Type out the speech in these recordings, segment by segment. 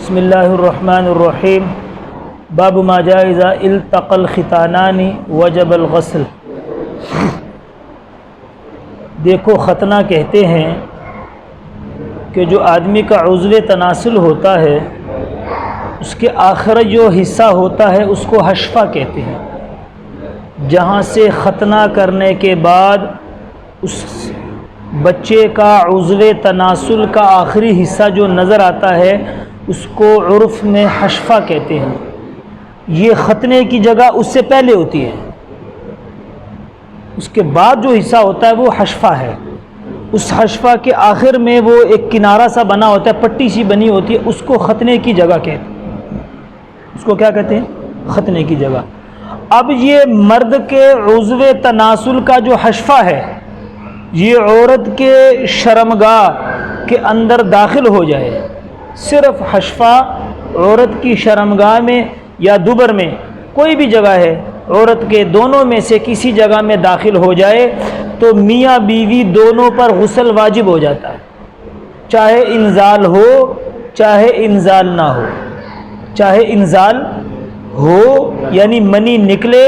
بسم اللہ الرحمن الرحیم باب ما جاء اذا التقى الختانان وجب الغسل۔ دیکھو، ختنہ کہتے ہیں کہ جو آدمی کا عضو تناسل ہوتا ہے اس کے آخر جو حصہ ہوتا ہے اس کو حشفہ کہتے ہیں۔ جہاں سے ختنہ کرنے کے بعد اس بچے کا عضو تناسل کا آخری حصہ جو نظر آتا ہے اس کو عرف میں حشفہ کہتے ہیں۔ یہ ختنے کی جگہ اس سے پہلے ہوتی ہے، اس کے بعد جو حصہ ہوتا ہے وہ حشفہ ہے۔ اس حشفہ کے آخر میں وہ ایک کنارہ سا بنا ہوتا ہے، پٹی سی بنی ہوتی ہے، اس کو ختنے کی جگہ کہتے ہیں۔ اس کو کیا کہتے ہیں؟ ختنے کی جگہ۔ اب یہ مرد کے عضو تناسل کا جو حشفہ ہے یہ عورت کے شرمگاہ کے اندر داخل ہو جائے، صرف حشفہ عورت کی شرمگاہ میں یا دبر میں کوئی بھی جگہ ہے عورت کے دونوں میں سے کسی جگہ میں داخل ہو جائے تو میاں بیوی دونوں پر غسل واجب ہو جاتا ہے، چاہے انزال ہو چاہے انزال نہ ہو۔ چاہے انزال ہو یعنی منی نکلے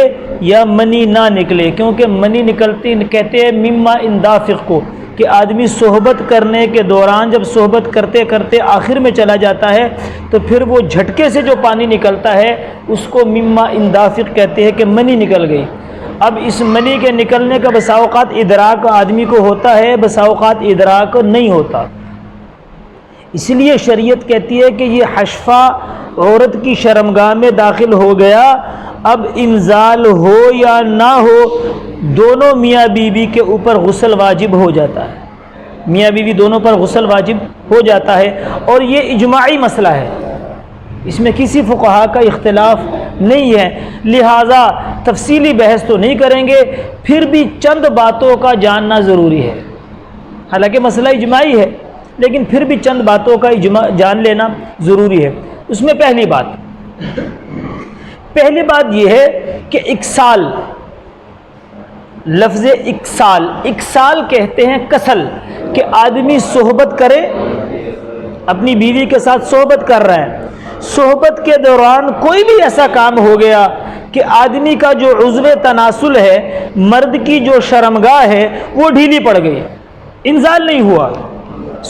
یا منی نہ نکلے، کیونکہ منی نکلتی کہتے ہیں مما اندافق کو کہ آدمی صحبت کرنے کے دوران جب صحبت کرتے کرتے آخر میں چلا جاتا ہے تو پھر وہ جھٹکے سے جو پانی نکلتا ہے اس کو مما اندافق کہتے ہیں کہ منی نکل گئی۔ اب اس منی کے نکلنے کا بسا اوقات ادراک آدمی کو ہوتا ہے، بسا اوقات ادراک نہیں ہوتا، اس لیے شریعت کہتی ہے کہ یہ حشفہ عورت کی شرمگاہ میں داخل ہو گیا، اب انزال ہو یا نہ ہو دونوں میاں بیوی کے اوپر غسل واجب ہو جاتا ہے، میاں بیوی دونوں پر غسل واجب ہو جاتا ہے۔ اور یہ اجماعی مسئلہ ہے، اس میں کسی فقہا کا اختلاف نہیں ہے، لہٰذا تفصیلی بحث تو نہیں کریں گے، پھر بھی چند باتوں کا جاننا ضروری ہے۔ حالانکہ مسئلہ اجماعی ہے لیکن پھر بھی چند باتوں کا جان لینا ضروری ہے۔ اس میں پہلی بات یہ ہے کہ اکسال، لفظ اکسال کہتے ہیں کسل، کہ آدمی صحبت کرے، اپنی بیوی کے ساتھ صحبت کر رہا ہے، صحبت کے دوران کوئی بھی ایسا کام ہو گیا کہ آدمی کا جو عضو تناسل ہے، مرد کی جو شرمگاہ ہے وہ ڈھیلی پڑ گئی، انزال نہیں ہوا۔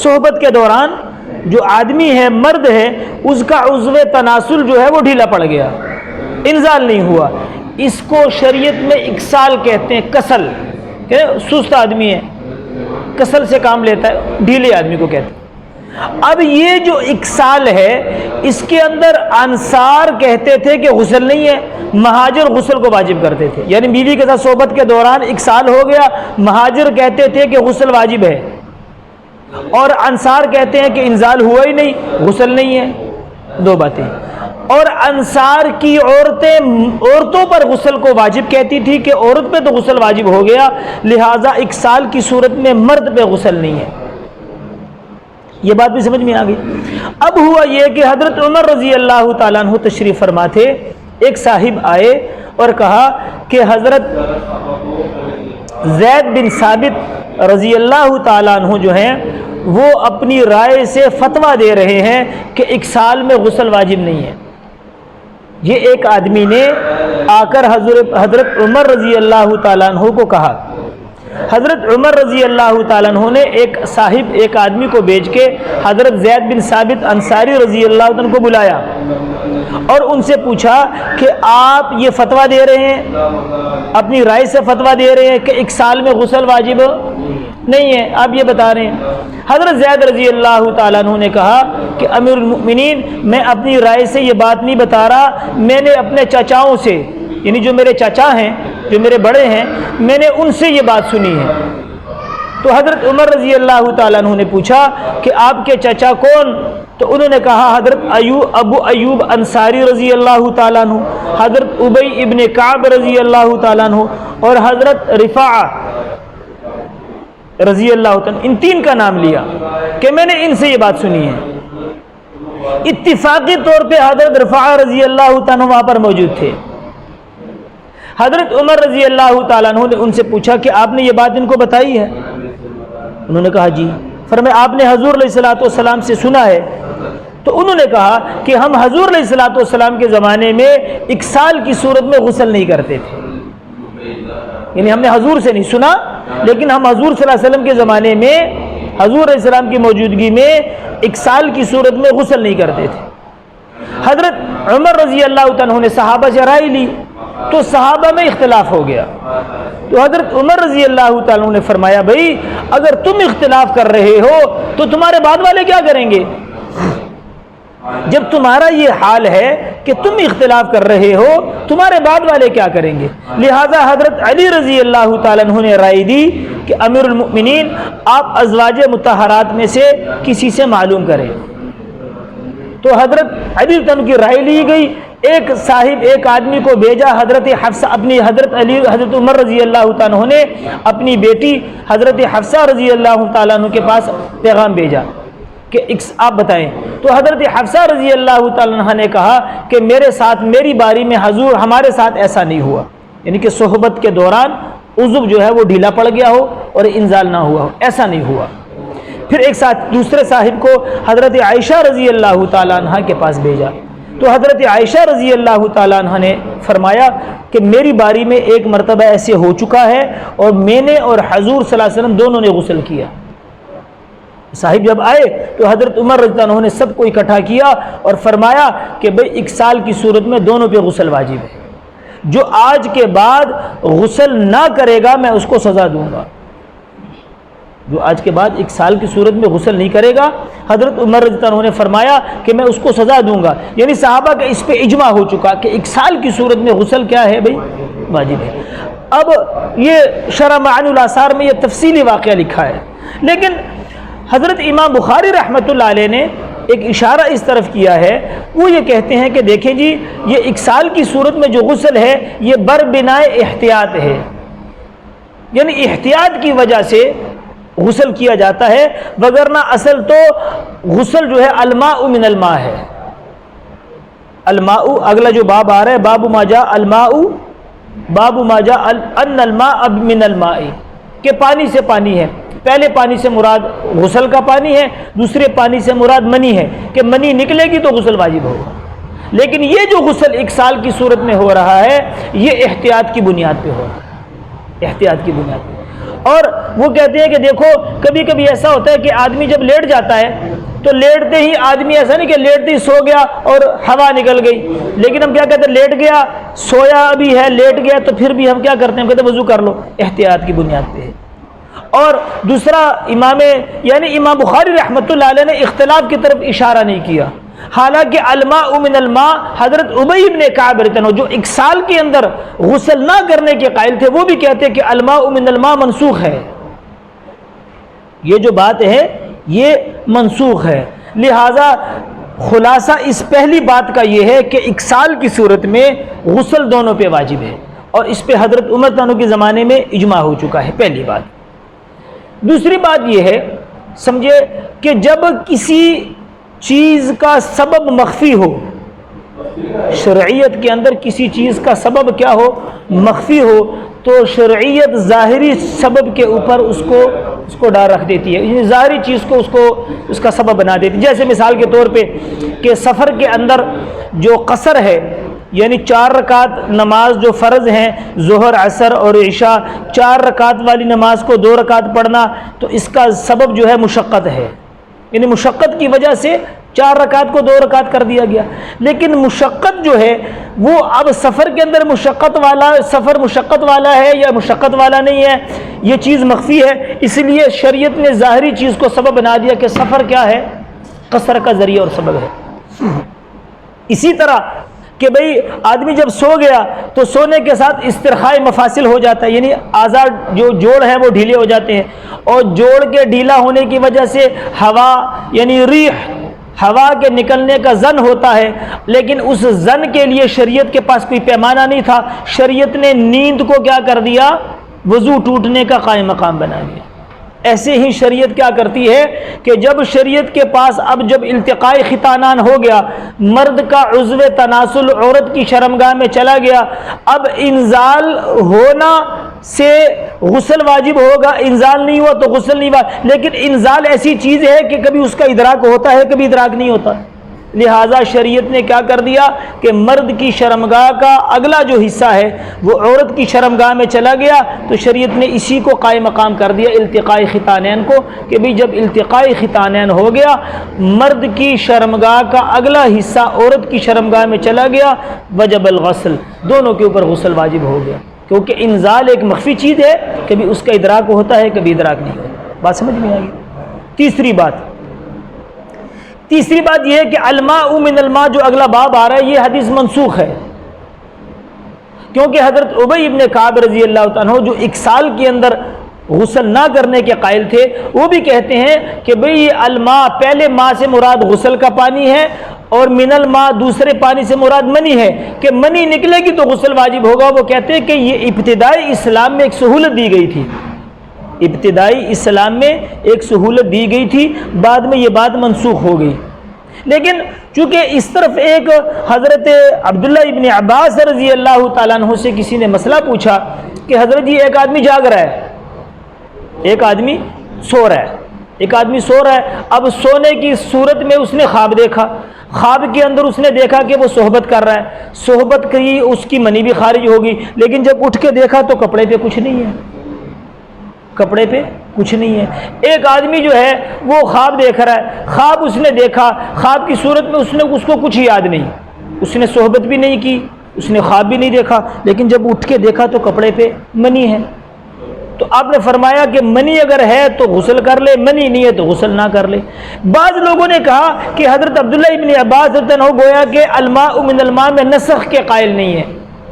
صحبت کے دوران جو آدمی ہے، مرد ہے، اس کا عضو تناسل جو ہے وہ ڈھیلا پڑ گیا، انزال نہیں ہوا، اس کو شریعت میں اکسال کہتے ہیں، کسل، کہ سست آدمی ہے، کسل سے کام لیتا ہے، ڈھیلے آدمی کو کہتے ہیں۔ اب یہ جو اکسال ہے اس کے اندر انصار کہتے تھے کہ غسل نہیں ہے، مہاجر غسل کو واجب کرتے تھے، یعنی بیوی کے ساتھ صحبت کے دوران اکسال ہو گیا، مہاجر کہتے تھے کہ غسل واجب ہے، اور انصار کہتے ہیں کہ انزال ہوا ہی نہیں، غسل نہیں ہے۔ دو باتیں۔ اور انصار کی عورتوں پر غسل کو واجب کہتی تھی کہ عورت پہ تو غسل واجب ہو گیا، لہٰذا اکسال کی صورت میں مرد پہ غسل نہیں ہے۔ یہ بات بھی سمجھ میں آ گئی۔ اب ہوا یہ کہ حضرت عمر رضی اللہ تعالیٰ عنہ تشریف فرما تھے، ایک صاحب آئے اور کہا کہ حضرت زید بن ثابت رضی اللہ تعالیٰ عنہ جو ہیں وہ اپنی رائے سے فتویٰ دے رہے ہیں کہ اکسال میں غسل واجب نہیں ہے۔ یہ ایک آدمی نے آ کر حضرت عمر رضی اللہ تعالیٰ عنہ کو کہا۔ حضرت عمر رضی اللہ تعالیٰ عنہ نے ایک آدمی کو بھیج کے حضرت زید بن ثابت انصاری رضی اللہ عنہ کو بلایا اور ان سے پوچھا کہ آپ یہ فتویٰ دے رہے ہیں، اپنی رائے سے فتویٰ دے رہے ہیں کہ اکسال میں غسل واجب نہیں ہے، آپ یہ بتا رہے ہیں۔ حضرت زید رضی اللہ تعالیٰ عنہ نے کہا کہ امیر المؤمنین، میں اپنی رائے سے یہ بات نہیں بتا رہا، میں نے اپنے چچاؤں سے، یعنی جو میرے چچا ہیں، جو میرے بڑے ہیں، میں نے ان سے یہ بات سنی ہے۔ تو حضرت عمر رضی اللہ تعالیٰ عنہ نے پوچھا کہ آپ کے چچا کون؟ تو انہوں نے کہا حضرت ابو ایوب انصاری رضی اللہ تعالیٰ عنہ، حضرت ابی ابن کعب رضی اللہ تعالیٰ عنہ اور حضرت رفاعہ رضی اللہ تعالیٰ عنہ، ان تین کا نام لیا کہ میں نے ان سے یہ بات سنی ہے۔ اتفاقی طور پہ حضرت رفاعہ رضی اللہ تعالیٰ عنہ وہاں پر موجود تھے۔ حضرت عمر رضی اللہ تعالیٰ عنہ نے ان سے پوچھا کہ آپ نے یہ بات ان کو بتائی ہے؟ انہوں نے کہا جی۔ فرمایا آپ نے حضور علیہ الصلوۃ والسلام سے سنا ہے تو انہوں نے کہا کہ ہم حضور علیہ الصلوۃ والسلام کے زمانے میں اکسال کی صورت میں غسل نہیں کرتے تھے، یعنی ہم نے حضور سے نہیں سنا، لیکن ہم حضور صلی اللہ علیہ وسلم کے زمانے میں حضور علیہ السلام کی موجودگی میں اکسال کی صورت میں غسل نہیں کرتے تھے۔ حضرت عمر رضی اللہ تعالیٰ عنہ نے صحابہ سے رائے لی تو صحابہ میں اختلاف ہو گیا، تو حضرت عمر رضی اللہ تعالیٰ عنہ نے فرمایا بھائی اگر تم اختلاف کر رہے ہو تو تمہارے بعد والے کیا کریں گے؟ جب تمہارا یہ حال ہے کہ تم اختلاف کر رہے ہو تمہارے بعد والے کیا کریں گے؟ لہذا حضرت علی رضی اللہ تعالیٰ عنہ نے رائے دی کہ امیر المؤمنین آپ ازواج مطہرات میں سے کسی سے معلوم کریں۔ تو حضرت علی تن کی رائے لی گئی، ایک آدمی کو بھیجا حضرت حفصہ، اپنی حضرت عمر رضی اللہ تعالیٰ عنہ نے اپنی بیٹی حضرت حفصہ رضی اللہ تعالیٰ عنہ کے پاس پیغام بھیجا کہ آپ بتائیں۔ تو حضرت حفصہ رضی اللہ تعالیٰ عنہ نے کہا کہ میرے ساتھ میری باری میں حضور ہمارے ساتھ ایسا نہیں ہوا، یعنی کہ صحبت کے دوران عضو جو ہے وہ ڈھیلا پڑ گیا ہو اور انزال نہ ہوا ہو، ایسا نہیں ہوا۔ پھر دوسرے صاحب کو حضرت عائشہ رضی اللہ تعالیٰ عنہ کے پاس بھیجا، تو حضرت عائشہ رضی اللہ تعالیٰ عنہ نے فرمایا کہ میری باری میں ایک مرتبہ ایسے ہو چکا ہے اور میں نے اور حضور صلی اللہ علیہ وسلم دونوں نے غسل کیا۔ صاحب جب آئے تو حضرت عمر رضی اللہ عنہ نے سب کو اکٹھا کیا اور فرمایا کہ بھئی اکسال کی صورت میں دونوں پہ غسل واجب ہے، جو آج کے بعد غسل نہ کرے گا میں اس کو سزا دوں گا، جو آج کے بعد اکسال کی صورت میں غسل نہیں کرے گا حضرت عمر رضی اللہ عنہ نے فرمایا کہ میں اس کو سزا دوں گا، یعنی صحابہ کا اس پہ اجماع ہو چکا کہ اکسال کی صورت میں غسل کیا ہے بھئی واجب ہے۔ اب یہ شرح معانی الاثار میں یہ تفصیلی واقعہ لکھا ہے، لیکن حضرت امام بخاری رحمۃ اللہ علیہ نے ایک اشارہ اس طرف کیا ہے، وہ یہ کہتے ہیں کہ دیکھیں جی یہ اکسال کی صورت میں جو غسل ہے یہ بربنائے احتیاط ہے، یعنی احتیاط کی وجہ سے غسل کیا جاتا ہے، وگرنہ اصل تو غسل جو ہے الماء من الماء ہے۔ الماء اگلا جو باب آ رہا ہے باب ما جاء الماء، باب ما جاء ان الماء من الماء، کہ پانی سے پانی ہے، پہلے پانی سے مراد غسل کا پانی ہے، دوسرے پانی سے مراد منی ہے، کہ منی نکلے گی تو غسل واجب ہوگا، لیکن یہ جو غسل اکسال کی صورت میں ہو رہا ہے یہ احتیاط کی بنیاد پہ ہو رہا ہے، احتیاط کی بنیاد پہ۔ اور وہ کہتے ہیں کہ دیکھو کبھی کبھی ایسا ہوتا ہے کہ آدمی جب لیٹ جاتا ہے تو لیٹتے ہی آدمی ایسا نہیں کہ لیٹتے ہی سو گیا اور ہوا نکل گئی، لیکن ہم کیا کہتے ہیں لیٹ گیا سویا بھی ہے لیٹ گیا تو پھر بھی ہم کیا کرتے ہیں، ہم کہتے ہیں وضو کر لو، احتیاط کی بنیاد پہ ہے۔ اور دوسرا امام بخاری رحمۃ اللہ علیہ نے اختلاف کی طرف اشارہ نہیں کیا، حالانکہ الماء من الماء حضرت ابی بن کعب رضی اللہ عنہ جو اکسال کے اندر غسل نہ کرنے کے قائل تھے وہ بھی کہتے کہ الماء من الماء منسوخ ہے، یہ جو بات ہے یہ منسوخ ہے۔ لہذا خلاصہ اس پہلی بات کا یہ ہے کہ اکسال کی صورت میں غسل دونوں پہ واجب ہے، اور اس پہ حضرت عمر رضی اللہ عنہ کے زمانے میں اجماع ہو چکا ہے، پہلی بات۔ دوسری بات یہ ہے سمجھے کہ جب کسی چیز کا سبب مخفی ہو، شرعیت کے اندر کسی چیز کا سبب کیا ہو مخفی ہو، تو شرعیت ظاہری سبب کے اوپر اس کو ڈال رکھ دیتی ہے، یعنی ظاہری چیز کو اس کا سبب بنا دیتی ہے۔ جیسے مثال کے طور پہ کہ سفر کے اندر جو قصر ہے، یعنی 4 رکعت نماز جو فرض ہیں ظہر عصر اور عشاء، 4 رکعت والی نماز کو 2 رکعت پڑھنا، تو اس کا سبب جو ہے مشقت ہے، یعنی مشقت کی وجہ سے 4 رکعت کو 2 رکعت کر دیا گیا، لیکن مشقت جو ہے وہ اب سفر کے اندر سفر مشقت والا ہے یا مشقت والا نہیں ہے، یہ چیز مخفی ہے، اس لیے شریعت نے ظاہری چیز کو سبب بنا دیا کہ سفر کیا ہے قصر کا ذریعہ اور سبب ہے۔ اسی طرح کہ بھئی آدمی جب سو گیا تو سونے کے ساتھ استرخاء مفاصل ہو جاتا ہے، یعنی اعضاء جو جوڑ ہیں وہ ڈھیلے ہو جاتے ہیں، اور جوڑ کے ڈھیلا ہونے کی وجہ سے ہوا یعنی ریح ہوا کے نکلنے کا زن ہوتا ہے، لیکن اس زن کے لیے شریعت کے پاس کوئی پیمانہ نہیں تھا، شریعت نے نیند کو کیا کر دیا وضو ٹوٹنے کا قائم مقام بنا دیا۔ ایسے ہی شریعت کیا کرتی ہے کہ جب شریعت کے پاس اب جب التقاء ختانان ہو گیا، مرد کا عضو تناسل عورت کی شرمگاہ میں چلا گیا، اب انزال ہونا سے غسل واجب ہوگا، انزال نہیں ہوا تو غسل نہیں ہوا، لیکن انزال ایسی چیز ہے کہ کبھی اس کا ادراک ہوتا ہے کبھی ادراک نہیں ہوتا، لہٰذا شریعت نے کیا کر دیا کہ مرد کی شرمگاہ کا اگلا جو حصہ ہے وہ عورت کی شرمگاہ میں چلا گیا، تو شریعت نے اسی کو قائم مقام کر دیا التقاء ختانین کو، کہ بھئی جب التقاء ختانین ہو گیا، مرد کی شرمگاہ کا اگلا حصہ عورت کی شرمگاہ میں چلا گیا، وجب الغسل، دونوں کے اوپر غسل واجب ہو گیا، کیونکہ انزال ایک مخفی چیز ہے، کبھی اس کا ادراک ہوتا ہے کبھی ادراک نہیں ہوتا۔ بات سمجھ میں آئی؟ تیسری بات یہ ہے کہ الماء من الماء جو اگلا باب آ رہا ہے یہ حدیث منسوخ ہے، کیونکہ حضرت ابی ابن کعب رضی اللہ عنہ جو 1 سال کے اندر غسل نہ کرنے کے قائل تھے، وہ بھی کہتے ہیں کہ بھئی الماء پہلے ماء سے مراد غسل کا پانی ہے، اور من الماء دوسرے پانی سے مراد منی ہے، کہ منی نکلے گی تو غسل واجب ہوگا۔ وہ کہتے ہیں کہ یہ ابتدائی اسلام میں ایک سہولت دی گئی تھی، ابتدائی اسلام میں ایک سہولت دی گئی تھی، بعد میں یہ بات منسوخ ہو گئی۔ لیکن چونکہ اس طرف ایک حضرت عبداللہ ابن عباس رضی اللہ تعالیٰ عنہ سے کسی نے مسئلہ پوچھا کہ حضرت جی ایک آدمی جاگ رہا ہے، ایک آدمی سو رہا ہے، اب سونے کی صورت میں اس نے خواب دیکھا، خواب کے اندر اس نے دیکھا کہ وہ صحبت کر رہا ہے، صحبت کی اس کی منی بھی خارج ہوگی، لیکن جب اٹھ کے دیکھا تو کپڑے پہ کچھ نہیں ہے۔ ایک آدمی جو ہے وہ خواب دیکھ رہا ہے، خواب اس نے دیکھا، خواب کی صورت میں اس کو کچھ یاد نہیں، اس نے صحبت بھی نہیں کی، اس نے خواب بھی نہیں دیکھا، لیکن جب اٹھ کے دیکھا تو کپڑے پہ منی ہے۔ تو آپ نے فرمایا کہ منی اگر ہے تو غسل کر لے، منی نہیں ہے تو غسل نہ کر لے۔ بعض لوگوں نے کہا کہ حضرت عبداللہ ابن عباس رضی اللہ عنہ گویا کہ الماء من الماء میں نسخ کے قائل نہیں ہے،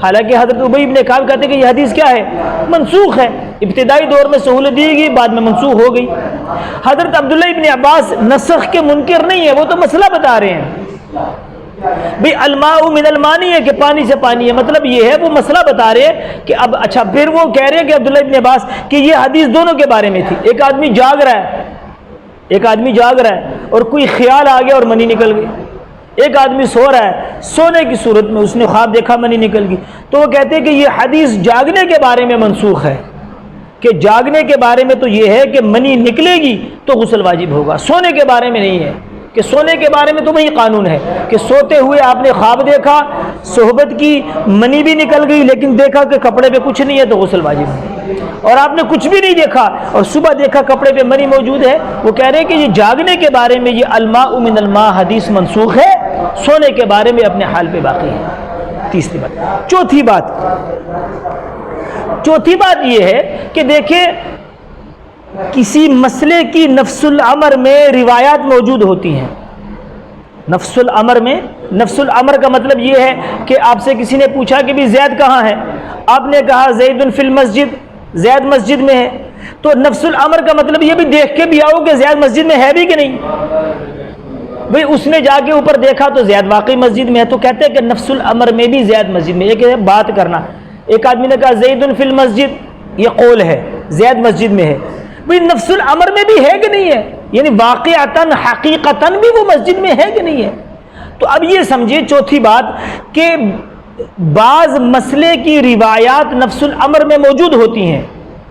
حالانکہ حضرت ابی ابن کعب کہتے ہیں کہ یہ حدیث کیا ہے؟ منسوخ ہے، ابتدائی دور میں سہولت دی گئی، بعد میں منسوخ ہو گئی۔ حضرت عبداللہ ابن عباس نسخ کے منکر نہیں ہے، وہ تو مسئلہ بتا رہے ہیں، بھئی الماء من الماء نہیں ہے کہ پانی سے پانی ہے، مطلب یہ ہے وہ مسئلہ بتا رہے ہیں کہ اب اچھا پھر وہ کہہ رہے ہیں کہ عبداللہ ابن عباس کہ یہ حدیث دونوں کے بارے میں تھی، ایک آدمی جاگ رہا ہے اور کوئی خیال آ گیا اور منی نکل گئی، ایک آدمی سو رہا ہے، سونے کی صورت میں اس نے خواب دیکھا منی نکل گئی، تو وہ کہتے ہیں کہ یہ حدیث جاگنے کے بارے میں منسوخ ہے، کہ جاگنے کے بارے میں تو یہ ہے کہ منی نکلے گی تو غسل واجب ہوگا، سونے کے بارے میں نہیں ہے، کہ سونے کے بارے میں تو وہی قانون ہے کہ سوتے ہوئے آپ نے خواب دیکھا، صحبت کی، منی بھی نکل گئی، لیکن دیکھا کہ کپڑے پہ کچھ نہیں ہے تو غسل واجب ہے، اور آپ نے کچھ بھی نہیں دیکھا اور صبح دیکھا کپڑے پہ منی موجود ہے، وہ کہہ رہے ہیں کہ یہ جاگنے کے بارے میں یہ الماء من الماء حدیث منسوخ ہے، سونے کے بارے میں اپنے حال پہ باقی ہے۔ تیسری بات۔ چوتھی بات یہ ہے کہ دیکھیں کسی مسئلے کی نفس الامر میں روایات موجود ہوتی ہیں، نفس الامر کا مطلب یہ ہے کہ آپ سے کسی نے پوچھا کہ بھی زید کہاں ہے، آپ نے کہا زید فی المسجد، زید مسجد میں ہے، تو نفس الامر کا مطلب یہ بھی دیکھ کے بھی آؤ کہ زید مسجد میں ہے بھی کہ نہیں، بھئی اس نے جا کے اوپر دیکھا تو زید واقعی مسجد میں ہے، تو کہتے ہیں کہ نفس الامر میں بھی زید مسجد میں، ایک ہے بات کرنا، ایک آدمی نے کہا زید فی المسجد، یہ قول ہے، زید مسجد میں ہے، بھئی نفس الامر میں بھی ہے کہ نہیں ہے، یعنی واقعتاً حقیقتاً بھی وہ مسجد میں ہے کہ نہیں ہے۔ تو اب یہ سمجھے چوتھی بات کہ بعض مسئلے کی روایات نفس الامر میں موجود ہوتی ہیں،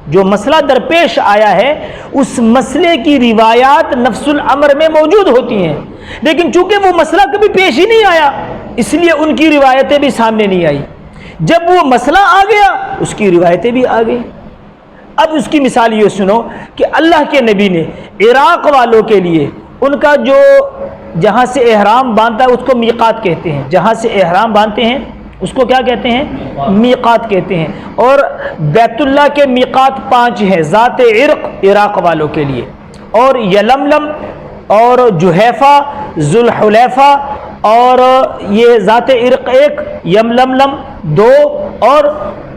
جو مسئلہ درپیش آیا ہے اس مسئلے کی روایات نفس الامر میں موجود ہوتی ہیں، لیکن چونکہ وہ مسئلہ کبھی پیش ہی نہیں آیا اس لیے ان کی روایتیں بھی سامنے نہیں آئی، جب وہ مسئلہ آ گیا اس کی روایتیں بھی آ گئی۔ اب اس کی مثال یہ سنو کہ اللہ کے نبی نے عراق والوں کے لیے ان کا جو جہاں سے احرام باندھتا ہے اس کو میقات کہتے ہیں، جہاں سے احرام باندھتے ہیں اس کو کیا کہتے ہیں؟ میقات کہتے ہیں، اور بیت اللہ کے میقات 5 ہیں ذات عرق عراق والوں کے لیے، اور یلملم اور جحیفہ، ذوالحلیفہ، اور یہ ذات عرق 1، یململم 2 اور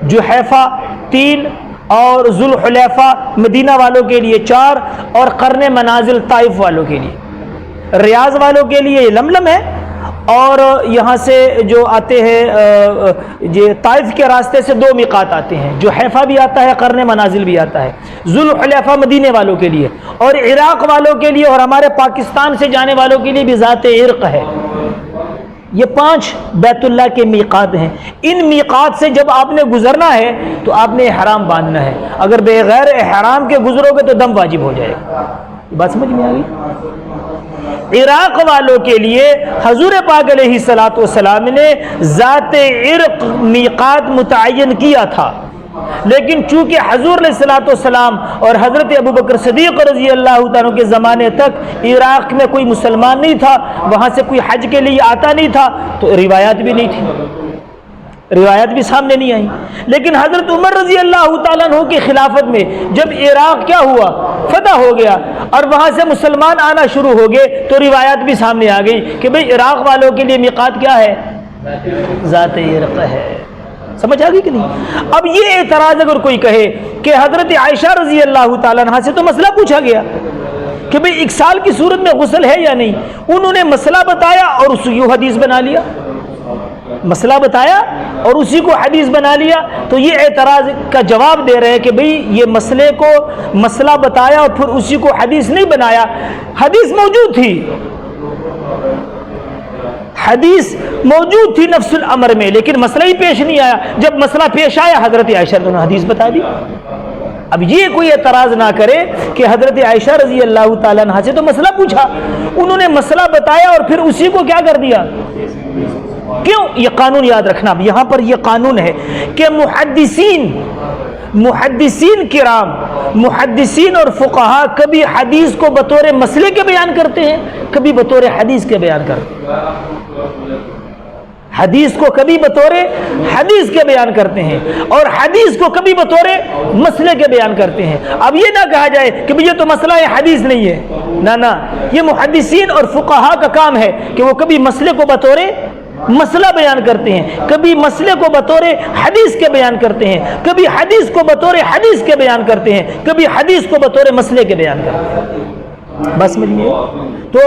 جحیفہ 3، اور ذوالحلیفہ مدینہ والوں کے لیے 4، اور قرن منازل طائف والوں کے لیے، ریاض والوں کے لیے لملم ہے، اور یہاں سے جو آتے ہیں یہ طائف کے راستے سے 2 میقات آتے ہیں، جحیفہ بھی آتا ہے، قرن منازل بھی آتا ہے، ذوالحلیفہ مدینے والوں کے لیے، اور عراق والوں کے لیے اور ہمارے پاکستان سے جانے والوں کے لیے بھی ذات عرق ہے۔ یہ 5 بیت اللہ کے میقات ہیں، ان میقات سے جب آپ نے گزرنا ہے تو آپ نے احرام باندھنا ہے، اگر بغیر احرام کے گزرو گے تو دم واجب ہو جائے گا، بات سمجھ میں آ گئی؟ عراق والوں کے لیے حضور پاک علیہ الصلوۃ والسلام نے ذات عرق میقات متعین کیا تھا، لیکن چونکہ حضور علیہ الصلوۃ والسلام اور حضرت ابوبکر صدیق رضی اللہ تعالیٰ کے زمانے تک عراق میں کوئی مسلمان نہیں تھا، وہاں سے کوئی حج کے لیے آتا نہیں تھا، تو روایات بھی نہیں تھی، روایات بھی سامنے نہیں آئی۔ لیکن حضرت عمر رضی اللہ تعالیٰ عنہ کی خلافت میں جب عراق کیا ہوا، فتح ہو گیا اور وہاں سے مسلمان آنا شروع ہو گئے، تو روایات بھی سامنے آ گئی کہ بھئی عراق والوں کے لیے میقات کیا ہے؟ ذات عرق ہے۔ سمجھ آ گئی کہ نہیں؟ اب یہ اعتراض اگر کوئی کہے کہ حضرت عائشہ رضی اللہ تعالیٰ عنہ سے تو مسئلہ پوچھا گیا کہ بھئی ایک سال کی صورت میں غسل ہے یا نہیں، انہوں نے مسئلہ بتایا اور اس کو حدیث بنا لیا، مسئلہ بتایا اور اسی کو حدیث بنا لیا، تو یہ اعتراض کا جواب دے رہے ہیں کہ بھئی یہ مسئلے کو مسئلہ بتایا اور پھر اسی کو حدیث نہیں بنایا، حدیث موجود تھی، حدیث موجود تھی نفس الامر میں، لیکن مسئلہ ہی پیش نہیں آیا۔ جب مسئلہ پیش آیا حضرت عائشہ نے حدیث بتا دی۔ اب یہ کوئی اعتراض نہ کرے کہ حضرت عائشہ رضی اللہ تعالیٰ عنہ سے تو مسئلہ پوچھا، انہوں نے مسئلہ بتایا اور پھر اسی کو کیا کر دیا۔ کیوں؟ یہ قانون یاد رکھنا، اب یہاں پر یہ قانون ہے کہ محدثین کرام، محدثین اور فقہا کبھی حدیث کو بطور مسئلے کے بیان کرتے ہیں، کبھی بطور حدیث کے بیان کرتے ہیں، حدیث کو کبھی بطور حدیث کے بیان کرتے ہیں اور حدیث کو کبھی بطور مسئلے کے بیان کرتے ہیں۔ اب یہ نہ کہا جائے کہ یہ تو مسئلہ ہے حدیث نہیں ہے، نہ، یہ محدثین اور فقہا کا کام ہے کہ وہ کبھی مسئلے کو بطور مسئلہ بیان کرتے ہیں، کبھی مسئلے کو بطور حدیث کے بیان کرتے ہیں، کبھی حدیث کو بطور حدیث کے بیان کرتے ہیں، کبھی حدیث کو بطور مسئلے کے بیان کرتے ہیں۔ بس سمجھیے، تو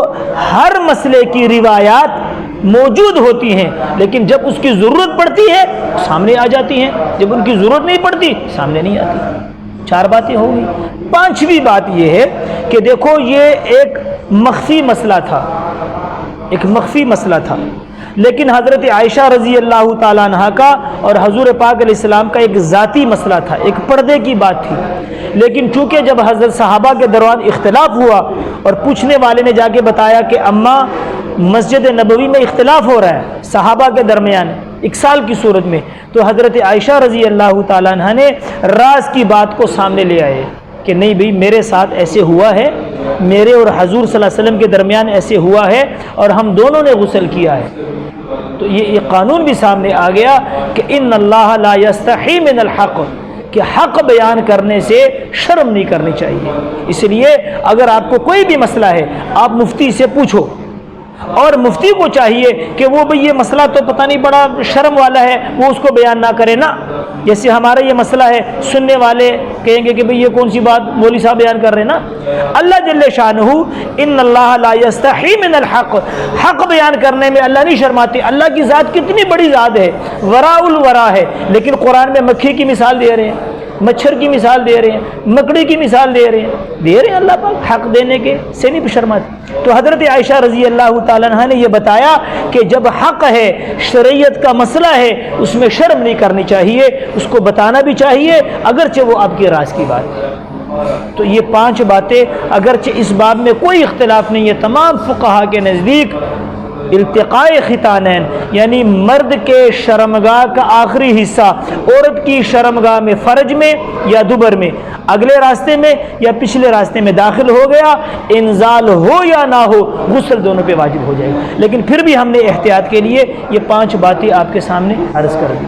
ہر مسئلے کی روایات موجود ہوتی ہیں، لیکن جب اس کی ضرورت پڑتی ہے سامنے آ جاتی ہیں، جب ان کی ضرورت نہیں پڑتی سامنے نہیں آتی۔ 4 باتیں ہو گئی۔ 5ویں بات یہ ہے کہ دیکھو یہ ایک مخفی مسئلہ تھا، ایک مخفی مسئلہ تھا، لیکن حضرت عائشہ رضی اللہ تعالیٰ عنہ کا اور حضور پاک علیہ السلام کا ایک ذاتی مسئلہ تھا، ایک پردے کی بات تھی، لیکن چونکہ جب حضرت صحابہ کے درمیان اختلاف ہوا اور پوچھنے والے نے جا کے بتایا کہ اماں مسجد نبوی میں اختلاف ہو رہا ہے صحابہ کے درمیان 1 سال کی صورت میں، تو حضرت عائشہ رضی اللہ تعالیٰ عنہ نے راز کی بات کو سامنے لے آئے کہ نہیں بھئی میرے ساتھ ایسے ہوا ہے، میرے اور حضور صلی اللہ علیہ وسلم کے درمیان ایسے ہوا ہے اور ہم دونوں نے غسل کیا ہے۔ تو یہ قانون بھی سامنے آ گیا کہ ان اللہ لا یستحی من الحق، کہ حق بیان کرنے سے شرم نہیں کرنی چاہیے۔ اس لیے اگر آپ کو کوئی بھی مسئلہ ہے آپ مفتی سے پوچھو، اور مفتی کو چاہیے کہ وہ بھئی یہ مسئلہ تو پتہ نہیں بڑا شرم والا ہے، وہ اس کو بیان نہ کرے نا۔ جیسے ہمارا یہ مسئلہ ہے، سننے والے کہیں گے کہ بھئی یہ کون سی بات مولوی صاحب بیان کر رہے ہیں نا۔ اللہ جل شانہ ان اللہ لا یستحی من الحق، حق بیان کرنے میں اللہ نہیں شرماتے۔ اللہ کی ذات کتنی بڑی ذات ہے، وراء الورا ہے، لیکن قرآن میں مکھی کی مثال دے رہے ہیں، مچھر کی مثال دے رہے ہیں، مکڑی کی مثال دے رہے ہیں اللہ پاک حق دینے کے سے نہیں شرماتے۔ تو حضرت عائشہ رضی اللہ تعالیٰ عنہ نے یہ بتایا کہ جب حق ہے، شریعت کا مسئلہ ہے، اس میں شرم نہیں کرنی چاہیے، اس کو بتانا بھی چاہیے اگرچہ وہ آپ کے راز کی بات ہے۔ تو یہ 5 باتیں، اگرچہ اس باب میں کوئی اختلاف نہیں ہے، تمام فقہا کے نزدیک التقاء ختانین یعنی مرد کے شرمگاہ کا آخری حصہ عورت کی شرمگاہ میں فرج میں یا دبر میں اگلے راستے میں یا پچھلے راستے میں داخل ہو گیا، انزال ہو یا نہ ہو غسل دونوں پہ واجب ہو جائے گا۔ لیکن پھر بھی ہم نے احتیاط کے لیے یہ 5 باتیں آپ کے سامنے عرض کر دی۔